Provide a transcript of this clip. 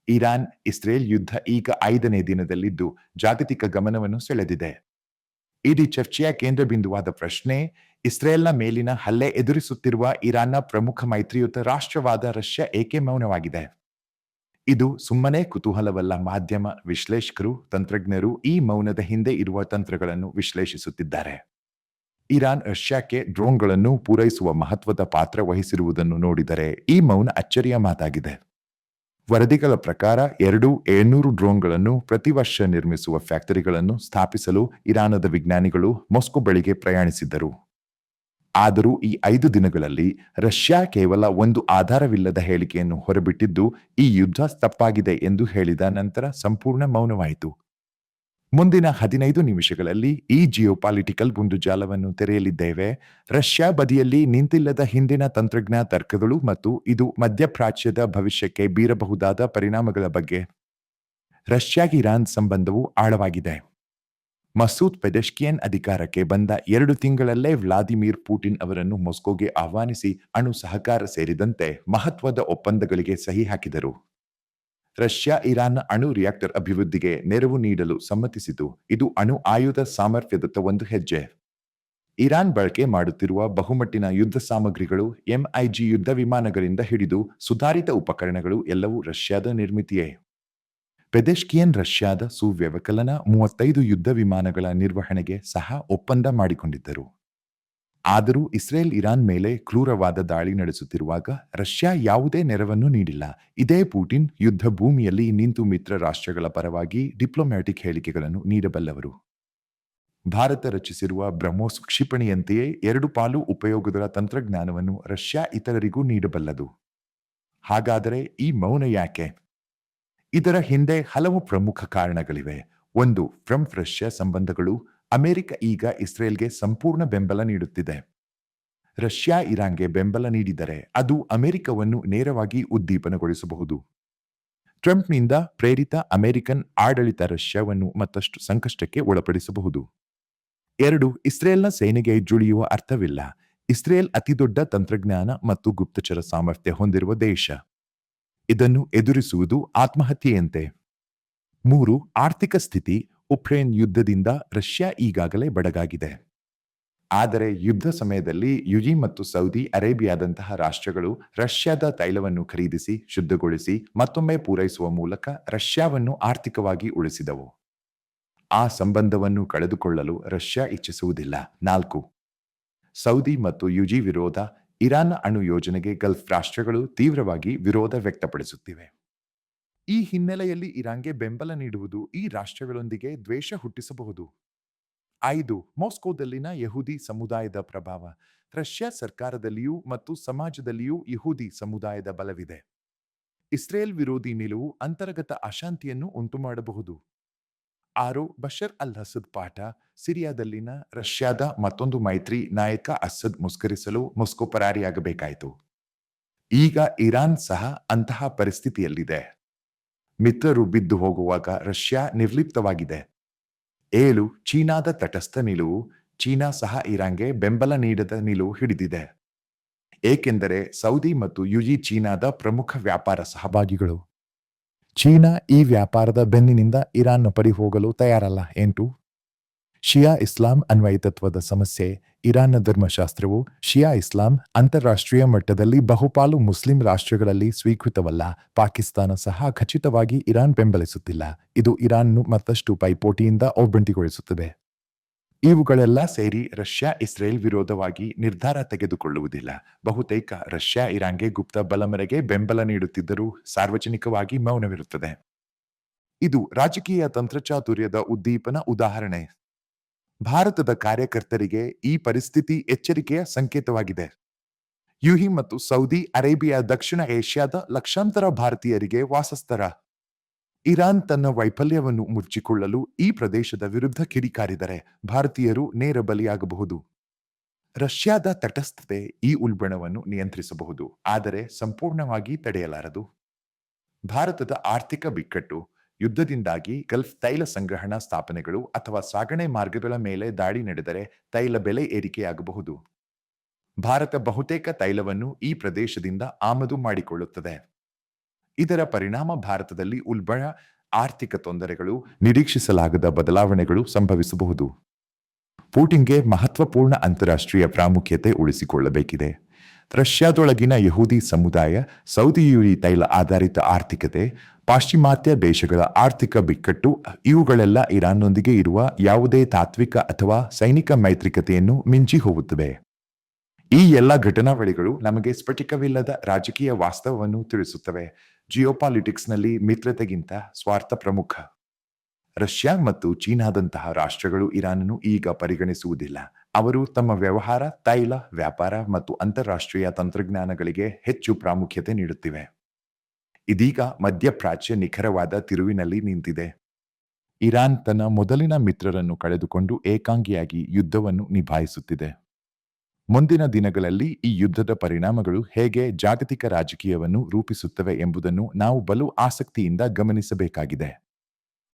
Iran Israel ಯುದ್ಧ ಈಗ 5ನೇ ದಿನದಲ್ಲಿದ್ದು ಜಾಗತಿಕ ಗಮನವನ್ನು ಸೆಳೆದಿದೆ. ಇಡೀ ಚರ್ಚೆಯ ಕೇಂದ್ರಬಿಂದುವಾದ ಪ್ರಶ್ನೆ, ಇಸ್ರೇಲ್ನ ಮೇಲಿನ ಹಲ್ಲೆ ಎದುರಿಸುತ್ತಿರುವ ಇರಾನ್ನ ಪ್ರಮುಖ ಮೈತ್ರಿಯುತ ರಾಷ್ಟ್ರವಾದ ರಷ್ಯಾ ಏಕೆ ಮೌನವಾಗಿದೆ? ಇದು ಸುಮ್ಮನೆ ಕುತೂಹಲವಲ್ಲ. ಮಾಧ್ಯಮ ವಿಶ್ಲೇಷಕರು, ತಂತ್ರಜ್ಞರು ಈ ಮೌನದ ಹಿಂದೆ ಇರುವ ತಂತ್ರಗಳನ್ನು ವಿಶ್ಲೇಷಿಸುತ್ತಿದ್ದಾರೆ. ಇರಾನ್ ರಷ್ಯಾಕ್ಕೆ ಡ್ರೋನ್ಗಳನ್ನು ಪೂರೈಸುವ ಮಹತ್ವದ ಪಾತ್ರ ವಹಿಸಿರುವುದನ್ನು ನೋಡಿದರೆ ಈ ಮೌನ ಅಚ್ಚರಿಯ ಮಾತಾಗಿದೆ. ವರದಿಗಳ ಪ್ರಕಾರ 700 ಡ್ರೋನ್ಗಳನ್ನು ಪ್ರತಿ ವರ್ಷ ನಿರ್ಮಿಸುವ ಫ್ಯಾಕ್ಟರಿಗಳನ್ನು ಸ್ಥಾಪಿಸಲು ಇರಾನದ ವಿಜ್ಞಾನಿಗಳು ಮಾಸ್ಕೋ ಬಳಿಗೆ ಪ್ರಯಾಣಿಸಿದ್ದರು. ಆದರೂ ಈ 5 ದಿನಗಳಲ್ಲಿ ರಷ್ಯಾ ಕೇವಲ ಒಂದು ಆಧಾರವಿಲ್ಲದ ಹೇಳಿಕೆಯನ್ನು ಹೊರಬಿಟ್ಟಿದ್ದು, ಈ ಯುದ್ಧ ತಪ್ಪಾಗಿದೆ ಎಂದು ಹೇಳಿದ ನಂತರ ಸಂಪೂರ್ಣ ಮೌನವಾಯಿತು. ಮುಂದಿನ 15 ನಿಮಿಷಗಳಲ್ಲಿ ಈ ಜಿಯೋಪಾಲಿಟಿಕಲ್ ಗುಂಡುಜಾಲವನ್ನು ತೆರೆಯಲಿದ್ದೇವೆ. ರಷ್ಯಾ ಬದಿಯಲ್ಲಿ ನಿಂತಿಲ್ಲದ ಹಿಂದಿನ ತಂತ್ರಜ್ಞ ತರ್ಕಗಳು ಮತ್ತು ಇದು ಮಧ್ಯಪ್ರಾಚ್ಯದ ಭವಿಷ್ಯಕ್ಕೆ ಬೀರಬಹುದಾದ ಪರಿಣಾಮಗಳ ಬಗ್ಗೆ. ರಷ್ಯಾ-ಇರಾನ್ ಸಂಬಂಧವು ಆಳವಾಗಿದೆ. ಮಸೂದ್ ಪೆಜೆಶ್ಕಿಯನ್ ಅಧಿಕಾರಕ್ಕೆ ಬಂದ 2 ತಿಂಗಳಲ್ಲೇ ವ್ಲಾದಿಮಿರ್ ಪುಟಿನ್ ಅವರನ್ನು ಮಾಸ್ಕೋಗೆ ಆಹ್ವಾನಿಸಿ ಅಣು ಸಹಕಾರ ಸೇರಿದಂತೆ ಮಹತ್ವದ ಒಪ್ಪಂದಗಳಿಗೆ ಸಹಿ ಹಾಕಿದರು. ರಷ್ಯಾ ಇರಾನ್ನ ಅಣು ರಿಯಾಕ್ಟರ್ ಅಭಿವೃದ್ಧಿಗೆ ನೆರವು ನೀಡಲು ಸಮ್ಮತಿಸಿತು. ಇದು ಅಣು ಆಯುಧ ಸಾಮರ್ಥ್ಯದತ್ತ ಒಂದು ಹೆಜ್ಜೆ. ಇರಾನ್ ಬಳಕೆ ಮಾಡುತ್ತಿರುವ ಬಹುಮಟ್ಟಿನ ಯುದ್ಧ ಸಾಮಗ್ರಿಗಳು, MiG ಯುದ್ಧ ವಿಮಾನಗಳಿಂದ ಹಿಡಿದು ಸುಧಾರಿತ ಉಪಕರಣಗಳು ಎಲ್ಲವೂ ರಷ್ಯಾದ ನಿರ್ಮಿತಿಯೇ. ಪೆಜೆಶ್ಕಿಯನ್ ರಷ್ಯಾದ ಸುವ್ಯವಕಲನ 35 ಯುದ್ಧ ವಿಮಾನಗಳ ನಿರ್ವಹಣೆಗೆ ಸಹ ಒಪ್ಪಂದ ಮಾಡಿಕೊಂಡಿದ್ದರು. ಆದರೂ ಇಸ್ರೇಲ್ ಇರಾನ್ ಮೇಲೆ ಕ್ರೂರವಾದ ದಾಳಿ ನಡೆಸುತ್ತಿರುವಾಗ ರಷ್ಯಾ ಯಾವುದೇ ನೆರವನ್ನು ನೀಡಿಲ್ಲ. ಇದೇ ಪುಟಿನ್ ಯುದ್ಧ ಭೂಮಿಯಲ್ಲಿ ನಿಂತು ಮಿತ್ರ ರಾಷ್ಟ್ರಗಳ ಪರವಾಗಿ ಡಿಪ್ಲೊಮ್ಯಾಟಿಕ್ ಹೇಳಿಕೆಗಳನ್ನು ನೀಡಬಲ್ಲವರು. ಭಾರತ ರಚಿಸಿರುವ ಬ್ರಹ್ಮೋಸ್ ಕ್ಷಿಪಣಿಯಂತೆಯೇ 2 ಪಾಲು ಉಪಯೋಗದ ತಂತ್ರಜ್ಞಾನವನ್ನು ರಷ್ಯಾ ಇತರರಿಗೂ ನೀಡಬಲ್ಲದು. ಹಾಗಾದರೆ ಈ ಮೌನ ಯಾಕೆ? ಇದರ ಹಿಂದೆ ಹಲವು ಪ್ರಮುಖ ಕಾರಣಗಳಿವೆ. 1. ಟ್ರಂಪ್-ರಷ್ಯಾ ಸಂಬಂಧಗಳು. ಅಮೆರಿಕ ಈಗ ಇಸ್ರೇಲ್ಗೆ ಸಂಪೂರ್ಣ ಬೆಂಬಲ ನೀಡುತ್ತಿದೆ. ರಷ್ಯಾ ಇರಾನ್ಗೆ ಬೆಂಬಲ ನೀಡಿದರೆ ಅದು ಅಮೆರಿಕವನ್ನು ನೇರವಾಗಿ ಉದ್ದೀಪನಗೊಳಿಸಬಹುದು. ಟ್ರಂಪ್ನಿಂದ ಪ್ರೇರಿತ ಅಮೆರಿಕನ್ ಆಡಳಿತ ರಷ್ಯಾವನ್ನು ಮತ್ತಷ್ಟು ಸಂಕಷ್ಟಕ್ಕೆ ಒಳಪಡಿಸಬಹುದು. 2. ಇಸ್ರೇಲ್ನ ಸೇನೆಗೆ ಜುಳಿಯುವ ಅರ್ಥವಿಲ್ಲ. ಇಸ್ರೇಲ್ ಅತಿದೊಡ್ಡ ತಂತ್ರಜ್ಞಾನ ಮತ್ತು ಗುಪ್ತಚರ ಸಾಮರ್ಥ್ಯ ಹೊಂದಿರುವ ದೇಶ. ಇದನ್ನು ಎದುರಿಸುವುದು ಆತ್ಮಹತ್ಯೆಯಂತೆ. 3. ಆರ್ಥಿಕ ಸ್ಥಿತಿ. ಉಕ್ರೇನ್ ಯುದ್ಧದಿಂದ ರಷ್ಯಾ ಈಗಾಗಲೇ ಬಡಗಾಗಿದೆ. ಆದರೆ ಯುದ್ಧ ಸಮಯದಲ್ಲಿ ಯುಎಇ ಮತ್ತು ಸೌದಿ ಅರೇಬಿಯಾದಂತಹ ರಾಷ್ಟ್ರಗಳು ರಷ್ಯಾದ ತೈಲವನ್ನು ಖರೀದಿಸಿ ಶುದ್ಧಗೊಳಿಸಿ ಮತ್ತೊಮ್ಮೆ ಪೂರೈಸುವ ಮೂಲಕ ರಷ್ಯಾವನ್ನು ಆರ್ಥಿಕವಾಗಿ ಉಳಿಸಿದವು. ಆ ಸಂಬಂಧವನ್ನು ಕಳೆದುಕೊಳ್ಳಲು ರಷ್ಯಾ ಇಚ್ಛಿಸುವುದಿಲ್ಲ. 4. ಸೌದಿ ಮತ್ತು ಯುಎಇ ವಿರೋಧ. ಇರಾನ್ನ ಅಣು ಯೋಜನೆಗೆ ಗಲ್ಫ್ ರಾಷ್ಟ್ರಗಳು ತೀವ್ರವಾಗಿ ವಿರೋಧ ವ್ಯಕ್ತಪಡಿಸುತ್ತಿವೆ. ಈ ಹಿನ್ನೆಲೆಯಲ್ಲಿ ಇರಾನ್ಗೆ ಬೆಂಬಲ ನೀಡುವುದು ಈ ರಾಷ್ಟ್ರಗಳೊಂದಿಗೆ ದ್ವೇಷ ಹುಟ್ಟಿಸಬಹುದು. 5. ಮಾಸ್ಕೋದಲ್ಲಿನ ಯಹೂದಿ ಸಮುದಾಯದ ಪ್ರಭಾವ. ರಷ್ಯಾ ಸರ್ಕಾರದಲ್ಲಿಯೂ ಮತ್ತು ಸಮಾಜದಲ್ಲಿಯೂ ಯಹೂದಿ ಸಮುದಾಯದ ಬಲವಿದೆ. ಇಸ್ರೇಲ್ ವಿರೋಧಿ ನಿಲುವು ಅಂತರ್ಗತ ಅಶಾಂತಿಯನ್ನು ಉಂಟುಮಾಡಬಹುದು. 6. ಬಶರ್ ಅಲ್-ಅಸದ್ ಪಾಠ. ಸಿರಿಯಾದಲ್ಲಿನ ರಷ್ಯಾದ ಮತ್ತೊಂದು ಮೈತ್ರಿ ನಾಯಕ ಅಸದ್ ಮುಸ್ಕರಿಸಲು ಮಾಸ್ಕೋ ಪರಾರಿಯಾಗಬೇಕಾಯಿತು. ಈಗ ಇರಾನ್ ಸಹ ಅಂತಹ ಪರಿಸ್ಥಿತಿಯಲ್ಲಿದೆ. ಮಿತ್ರರು ಬಿದ್ದು ಹೋಗುವಾಗ ರಷ್ಯಾ ನಿರ್ಲಿಪ್ತವಾಗಿದೆ. 7. ಚೀನಾದ ತಟಸ್ಥ ನಿಲುವು. ಚೀನಾ ಸಹ ಇರಾನ್ಗೆ ಬೆಂಬಲ ನೀಡದ ನಿಲುವು ಹಿಡಿದಿದೆ. ಏಕೆಂದರೆ ಸೌದಿ ಮತ್ತು ಯುಎಇ ಚೀನಾದ ಪ್ರಮುಖ ವ್ಯಾಪಾರ ಸಹಭಾಗಿಗಳು. ಚೀನಾ ಈ ವ್ಯಾಪಾರದ ಬೆನ್ನಿನಿಂದ ಇರಾನ್ನ ಪರಿ ಹೋಗಲು ತಯಾರಲ್ಲ. 8. ಶಿಯಾ ಇಸ್ಲಾಂ ಅನ್ವಯಿತತ್ವದ ಸಮಸ್ಯೆ. ಇರಾನ್ನ ಧರ್ಮಶಾಸ್ತ್ರವು ಶಿಯಾ ಇಸ್ಲಾಂ ಅಂತಾರಾಷ್ಟ್ರೀಯ ಮಟ್ಟದಲ್ಲಿ ಬಹುಪಾಲು ಮುಸ್ಲಿಂ ರಾಷ್ಟ್ರಗಳಲ್ಲಿ ಸ್ವೀಕೃತವಲ್ಲ. ಪಾಕಿಸ್ತಾನ ಸಹ ಖಚಿತವಾಗಿ ಇರಾನ್ ಬೆಂಬಲಿಸುತ್ತಿಲ್ಲ. ಇದು ಇರಾನ್ను ಮತ್ತಷ್ಟು ಪೈಪೋಟಿಯಿಂದ ಒಬ್ಬಂಟಿಗೊಳಿಸುತ್ತದೆ. ಇವುಗಳೆಲ್ಲ ಸೇರಿ ರಷ್ಯಾ ಇಸ್ರೇಲ್ ವಿರೋಧವಾಗಿ ನಿರ್ಧಾರ ತೆಗೆದುಕೊಳ್ಳುವುದಿಲ್ಲ. ಬಹುತೇಕ ರಷ್ಯಾ ಇರಾನ್ಗೆ ಗುಪ್ತ ಬಲಮೆರೆಗೆ ಬೆಂಬಲ ನೀಡುತ್ತಿದ್ದರೂ ಸಾರ್ವಜನಿಕವಾಗಿ ಮೌನವಿರುತ್ತದೆ. ಇದು ರಾಜಕೀಯ ತಂತ್ರಚಾತುರ್ಯದ ಉದ್ದೀಪನ ಉದಾಹರಣೆ. ಭಾರತದ ಕಾರ್ಯಕರ್ತರಿಗೆ ಈ ಪರಿಸ್ಥಿತಿ ಎಚ್ಚರಿಕೆಯ ಸಂಕೇತವಾಗಿದೆ. ಯುಎಇ ಮತ್ತು ಸೌದಿ ಅರೇಬಿಯಾ ದಕ್ಷಿಣ ಏಷ್ಯಾದ ಲಕ್ಷಾಂತರ ಭಾರತೀಯರಿಗೆ ವಾಸಸ್ಥಳ. ಇರಾನ್ ತನ್ನ ವೈಫಲ್ಯವನ್ನು ಮುಚ್ಚಿಕೊಳ್ಳಲು ಈ ಪ್ರದೇಶದ ವಿರುದ್ಧ ಕಿಡಿಕಾರಿದರೆ ಭಾರತೀಯರು ನೇರ ಬಲಿಯಾಗಬಹುದು. ರಷ್ಯಾದ ತಟಸ್ಥತೆ ಈ ಉಲ್ಬಣವನ್ನು ನಿಯಂತ್ರಿಸಬಹುದು, ಆದರೆ ಸಂಪೂರ್ಣವಾಗಿ ತಡೆಯಲಾರದು. ಭಾರತದ ಆರ್ಥಿಕ ಬಿಕ್ಕಟ್ಟು. ಯುದ್ಧದಿಂದಾಗಿ ಗಲ್ಫ್ ತೈಲ ಸಂಗ್ರಹಣಾ ಸ್ಥಾಪನೆಗಳು ಅಥವಾ ಸಾಗಣೆ ಮಾರ್ಗಗಳ ಮೇಲೆ ದಾಳಿ ನಡೆದರೆ ತೈಲ ಬೆಲೆ ಏರಿಕೆಯಾಗಬಹುದು. ಭಾರತ ಬಹುತೇಕ ತೈಲವನ್ನು ಈ ಪ್ರದೇಶದಿಂದ ಆಮದು ಮಾಡಿಕೊಳ್ಳುತ್ತದೆ. ಇದರ ಪರಿಣಾಮ ಭಾರತದಲ್ಲಿ ಉಲ್ಬಣ ಆರ್ಥಿಕ ತೊಂದರೆಗಳು, ನಿರೀಕ್ಷಿಸಲಾಗದ ಬದಲಾವಣೆಗಳು ಸಂಭವಿಸಬಹುದು. ಪುಟಿನ್ಗೆ ಮಹತ್ವಪೂರ್ಣ ಅಂತಾರಾಷ್ಟ್ರೀಯ ಪ್ರಾಮುಖ್ಯತೆ ಉಳಿಸಿಕೊಳ್ಳಬೇಕಿದೆ. ರಷ್ಯಾದೊಳಗಿನ ಯಹೂದಿ ಸಮುದಾಯ, ಸೌದಿಯುರಿ ತೈಲ ಆಧಾರಿತ ಆರ್ಥಿಕತೆ, ಪಾಶ್ಚಿಮಾತ್ಯ ದೇಶಗಳ ಆರ್ಥಿಕ ಬಿಕ್ಕಟ್ಟು ಇವುಗಳೆಲ್ಲ ಇರಾನ್ನೊಂದಿಗೆ ಇರುವ ಯಾವುದೇ ತಾತ್ವಿಕ ಅಥವಾ ಸೈನಿಕ ಮೈತ್ರಿಕತೆಯನ್ನು ಮಿಂಚಿ ಹೋಗುತ್ತವೆ. ಈ ಎಲ್ಲ ಘಟನಾವಳಿಗಳು ನಮಗೆ ಸ್ಫಟಿಕವಿಲ್ಲದ ರಾಜಕೀಯ ವಾಸ್ತವವನ್ನು ತಿಳಿಸುತ್ತವೆ. ಜಿಯೋಪಾಲಿಟಿಕ್ಸ್ನಲ್ಲಿ ಮಿತ್ರತೆಗಿಂತ ಸ್ವಾರ್ಥ ಪ್ರಮುಖ. ರಷ್ಯಾ ಮತ್ತು ಚೀನಾದಂತಹ ರಾಷ್ಟ್ರಗಳು ಇರಾನನ್ನು ಈಗ ಪರಿಗಣಿಸುವುದಿಲ್ಲ. ಅವರು ತಮ್ಮ ವ್ಯವಹಾರ, ತೈಲ ವ್ಯಾಪಾರ ಮತ್ತು ಅಂತಾರಾಷ್ಟ್ರೀಯ ತಂತ್ರಜ್ಞಾನಗಳಿಗೆ ಹೆಚ್ಚು ಪ್ರಾಮುಖ್ಯತೆ ನೀಡುತ್ತಿವೆ. ಇದೀಗ ಮಧ್ಯಪ್ರಾಚ್ಯ ನಿಖರವಾದ ತಿರುವಿನಲ್ಲಿ ನಿಂತಿದೆ. ಇರಾನ್ ತನ್ನ ಮೊದಲಿನ ಮಿತ್ರರನ್ನು ಕಳೆದುಕೊಂಡು ಏಕಾಂಗಿಯಾಗಿ ಯುದ್ಧವನ್ನು ನಿಭಾಯಿಸುತ್ತಿದೆ. ಮುಂದಿನ ದಿನಗಳಲ್ಲಿ ಈ ಯುದ್ಧದ ಪರಿಣಾಮಗಳು ಹೇಗೆ ಜಾಗತಿಕ ರಾಜಕೀಯವನ್ನು ರೂಪಿಸುತ್ತವೆ ಎಂಬುದನ್ನು ನಾವು ಬಲು ಆಸಕ್ತಿಯಿಂದ ಗಮನಿಸಬೇಕಾಗಿದೆ.